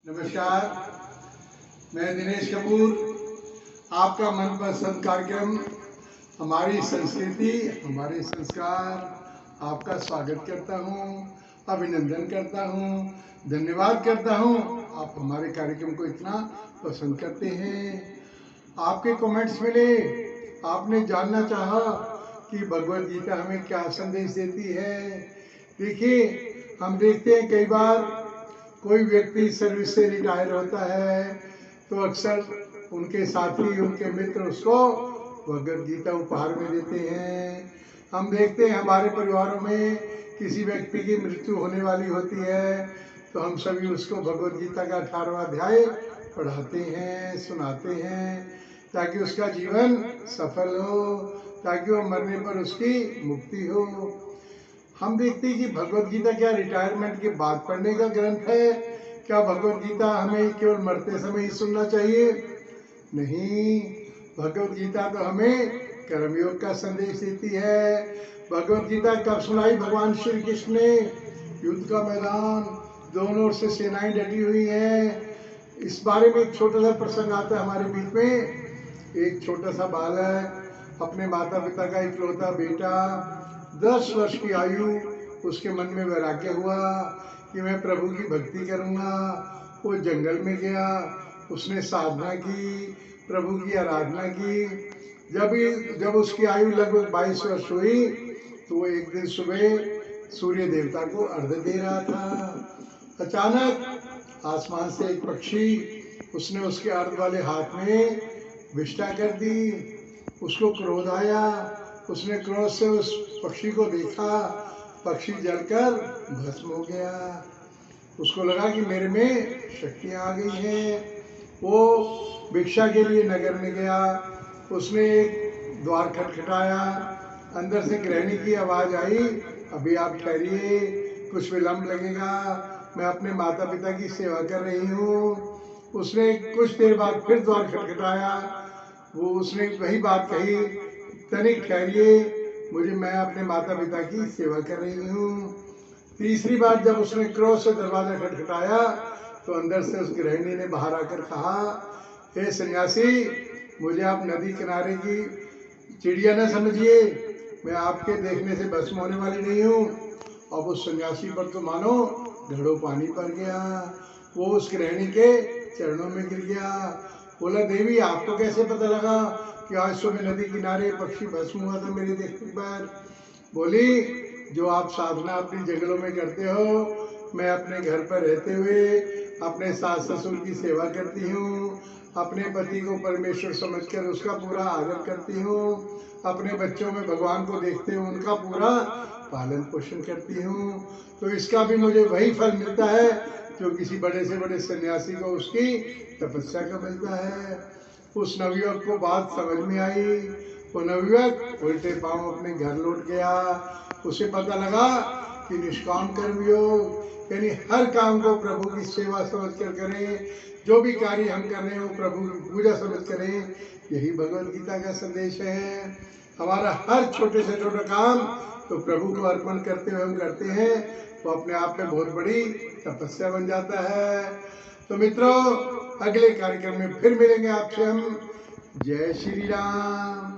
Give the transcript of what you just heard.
नमस्कार, मैं दिनेश कपूर। आपका मनपसंद कार्यक्रम हमारी संस्कृति हमारे संस्कार आपका स्वागत करता हूँ, अभिनंदन करता हूँ, धन्यवाद करता हूँ। आप हमारे कार्यक्रम को इतना पसंद करते हैं। आपके कमेंट्स मिले, आपने जानना चाहा कि भगवत गीता हमें क्या संदेश देती है। देखिए, हम देखते हैं कई बार कोई व्यक्ति सर्विस से रिटायर होता है तो अक्सर उनके साथी, उनके मित्र उसको भगवत गीता उपहार में देते हैं। हम देखते हैं हमारे परिवारों में किसी व्यक्ति की मृत्यु होने वाली होती है तो हम सभी उसको भगवत गीता का 18वां अध्याय पढ़ाते हैं, सुनाते हैं, ताकि उसका जीवन सफल हो, ताकि वो मरने पर उसकी मुक्ति हो। हम देखते हैं कि भगवत गीता क्या रिटायरमेंट के बाद पढ़ने का ग्रंथ है? क्या भगवत गीता हमें केवल मरते समय ही सुनना चाहिए? नहीं, भगवत गीता तो हमें कर्मयोग का संदेश देती है। भगवत गीता कब सुनाई भगवान श्री कृष्ण ने? युद्ध का मैदान, दोनों ओर से सेनाएं डटी हुई हैं। इस बारे में एक छोटा सा प्रसंग आता है हमारे बीच में। एक छोटा सा बालक, अपने माता पिता का इकलौता बेटा, 10 वर्ष की आयु, उसके मन में वैराग्य हुआ कि मैं प्रभु की भक्ति करूँगा। वो जंगल में गया, उसने साधना की, प्रभु की आराधना की। जब उसकी आयु लगभग 22 वर्ष हुई तो वो एक दिन सुबह सूर्य देवता को अर्घ्य दे रहा था। अचानक आसमान से एक पक्षी, उसने उसके अर्घ्य वाले हाथ में विष्ठा कर दी। उसको क्रोध आया, उसने क्रोध से उस पक्षी को देखा, पक्षी जलकर भस्म हो गया। उसको लगा कि मेरे में शक्तियाँ आ गई हैं। वो भिक्षा के लिए नगर में गया, उसने एक द्वार खटखटाया, अंदर से गृहिणी की आवाज़ आई, अभी आप ठहरिए, कुछ विलम्ब लगेगा, मैं अपने माता पिता की सेवा कर रही हूँ। उसने कुछ देर बाद फिर द्वार खटखटाया, उसने वही बात कही, तनिक ठहरिए, मैं अपने माता पिता की सेवा कर रही हूँ। तीसरी बार जब उसने क्रोध से दरवाजा खटखटाया तो अंदर से उस गृहिणी ने बाहर आकर कहा, हे सन्यासी, मुझे आप नदी किनारे की चिड़िया न समझिए, मैं आपके देखने से भस्म होने वाली नहीं हूँ। अब उस सन्यासी पर तो मानो घड़ों पानी पड़ गया। वो उस गृहिणी के चरणों में गिर गया, बोला, देवी, आपको कैसे पता लगा कि आज सुबह नदी किनारे पक्षी भस्म हुआ था मेरे देखने पर? बोली, जो आप साधना अपनी जंगलों में करते हो, मैं अपने घर पर रहते हुए अपने सास ससुर की सेवा करती हूँ, अपने पति को परमेश्वर समझकर उसका पूरा आदर करती हूँ, अपने बच्चों में भगवान को देखते हुए उनका पूरा पालन पोषण करती हूँ, तो इसका भी मुझे वही फल मिलता है जो किसी बड़े से बड़े सन्यासी को उसकी तपस्या का मिलता है। उस नवयुवक को बात समझ में आई। वो नवयुवक उल्टे पांव अपने घर लौट गया। उसे पता लगा कि निष्काम कर्मयोग यानी हर काम को प्रभु की सेवा समझकर करें, जो भी कार्य हम कर रहे हैं वो प्रभु की पूजा समझ करें। यही भगवत गीता का संदेश है। हमारा हर छोटे से छोटा काम तो प्रभु को अर्पण करते हुए हम करते हैं, वो अपने आप में बहुत बड़ी तपस्या बन जाता है। तो मित्रों, अगले कार्यक्रम में फिर मिलेंगे आपसे हम। जय श्री राम।